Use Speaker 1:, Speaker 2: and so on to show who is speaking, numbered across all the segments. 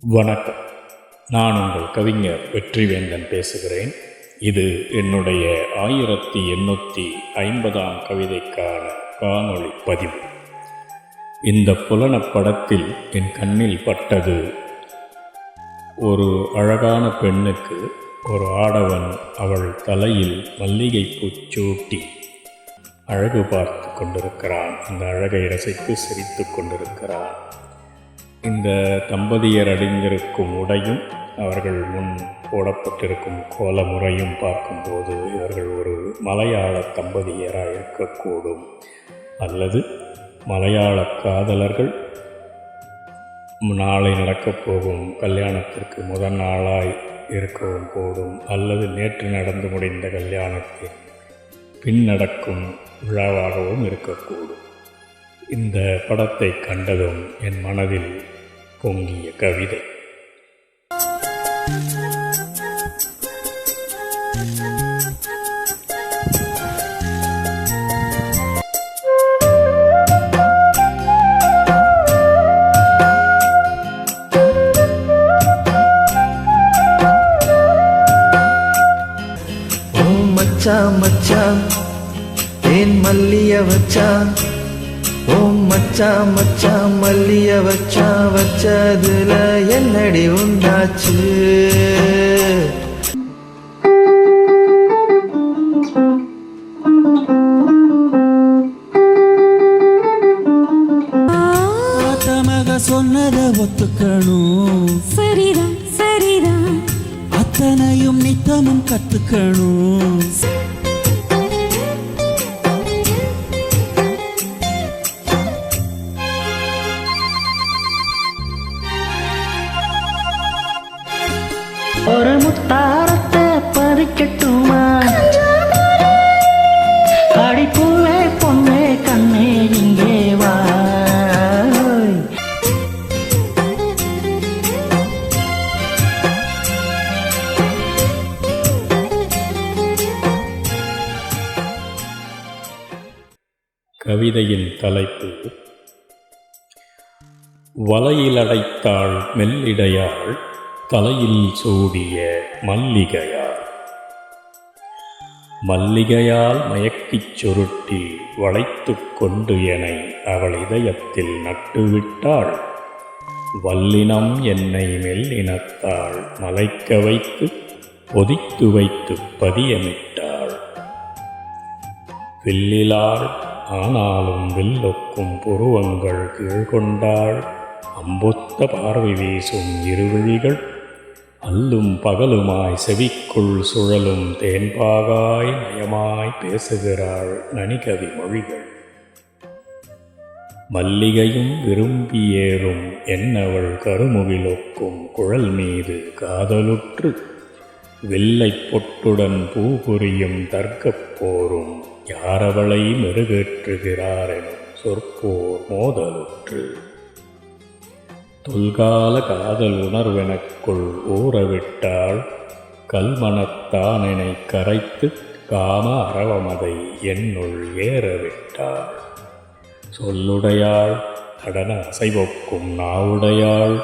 Speaker 1: வணக்கம். நான் உங்கள் கவிஞர் வெற்றிவேந்தன் பேசுகிறேன். இது என்னுடைய 1850 கவிதைக்கான காணொளி பதிவு. இந்த புலனப்படத்தில் என் கண்ணில் பட்டது ஒரு அழகான பெண்ணுக்கு ஒரு ஆடவன் அவள் தலையில் மல்லிகைப்பூ சூட்டி அழகு பார்த்து கொண்டிருக்கிறான். அந்த அழகை ரசித்து சிரித்து கொண்டிருக்கிறான். இந்த தம்பதியர் அணிந்திருக்கும் உடையும் அவர்கள் முன் போடப்பட்டிருக்கும் கோல முறையும் பார்க்கும்போது இவர்கள் ஒரு மலையாள தம்பதியராக இருக்கக்கூடும், அல்லது மலையாள காதலர்கள் நாளை நடக்கப் போகும் கல்யாணத்திற்கு முதல் நாளாய் இருக்கவும் கூடும், அல்லது நேற்று நடந்து முடிந்த கல்யாணத்தின் பின் நடக்கும் விழாவாகவும் இருக்கக்கூடும். இந்த படத்தை கண்டதும் என் மனதில் பொங்கிய கவிதை.
Speaker 2: ஓ மச்சான் மச்சான் ஏன் மல்லிய வச்சான், ஓ மச்சான் மச்சான் மல்லிய வச்சதுல என்னடி உண்டாச்சு.
Speaker 3: மக சொன்னதை ஒத்துக்கணும்,
Speaker 4: சரிதான் சரிதான்,
Speaker 3: அத்தனையும் நித்தமும் கத்துக்கணும்.
Speaker 2: ஒரு முத்தாரத்தை பறிக்கட்டுமா, அடிப்பூவே பொண்ணே கண்ணே இங்கே வா.
Speaker 1: கவிதையின் தலைப்பு வலையில் அடைத்தாள் மெல்லிடையாள் தலையில் சூடிய மல்லிகையாள். மல்லிகையால் மயக்கிச் சுருட்டி வளைத்து கொண்டு எனை அவள் இதயத்தில் நட்டுவிட்டாள். வல்லினம் என்னை மெல்லினத்தாள் மலைக்க வைத்து பொதித்து வைத்து பதியமிட்டாள். வில்லிலாள் ஆனாலும் வில்லொக்கும் புருவங்கள் கீழ்கொண்டாள். அம்பொத்த பார்வை வீசும் இருவிழிகள் அல்லும் பகலுமாய் செவிக்குள் சுழலும் தேன்பாகாய் நயமாய் பேசுகிறாள் நனிகவி மொழிகள். மல்லிகையும் விரும்பி ஏறும் என்னவள் கருமுகிலொக்கும் குழல் மீது காதலுற்று வில்லை பொட்டுடன் பூ புரியும் தர்க்கப் போரும் யாரவளை மெருகேற்றுகிறாரெனும் சொற்போர் மோதலுற்று. தொல்கால காதல் உணர்வெனக்குள் ஊறவிட்டாள். கல்மனத்தானெனை கரைத்து காம அரவமதை என்னுள் ஏறவிட்டாள். சொல்லுடையாள் நடன அசைவொக்கும் நாவுடையாள்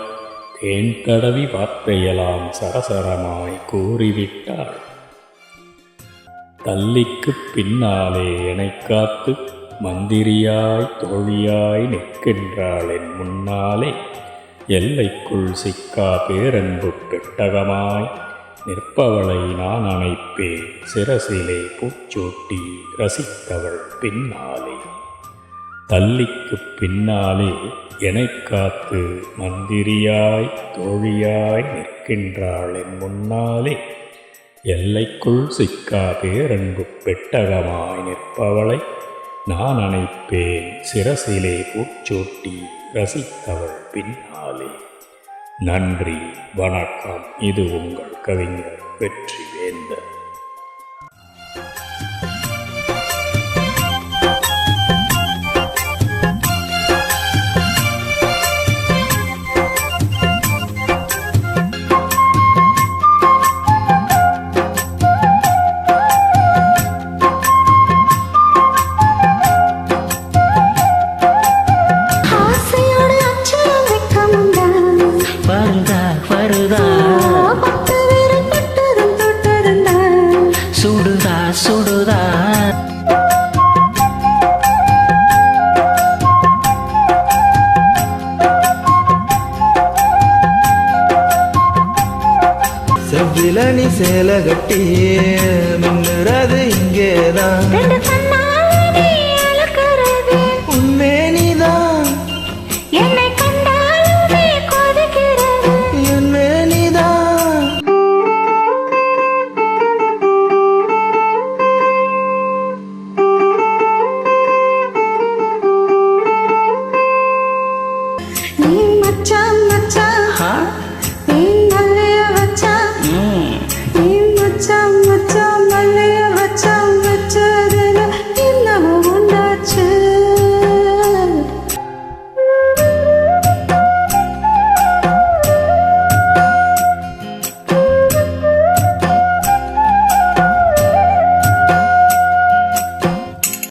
Speaker 1: தேன் தடவி வார்த்தையெல்லாம் சரசரமாய் கூறிவிட்டாள். தல்லிக்குப் பின்னாலே எனைக் காத்து மந்திரியாய் தோழியாய் நிற்கின்றாள் என் முன்னாலே. எல்லைக்குள் சிக்கா பேரன்பு பெட்டகமாய் நிற்பவளை நான் அணைப்பேன் சிரசிலே பூச்சூட்டி ரசித்தவள் பின்னாலே. தல்லிக்குப் பின்னாலே எனைக் காத்து மந்திரியாய் தோழியாய் நிற்கின்றாள் என் முன்னாலே. எல்லைக்குள் சிக்கா பேரன்பு பெட்டகமாய் நிற்பவளை நான் அணைப்பேன் சிரசிலே பூச்சூட்டி ரசித்தவள் பின்னாலே. நன்றி, வணக்கம். இது உங்கள் கவிஞர் வெற்றிவேந்தன்.
Speaker 4: ஆசையோடு அச்சம் வெக்கம் தான்
Speaker 2: வருதா செவ்வில நீ சேலை கட்டி மின்னுறது இங்கேதான்
Speaker 4: ரெண்டு கண்ணு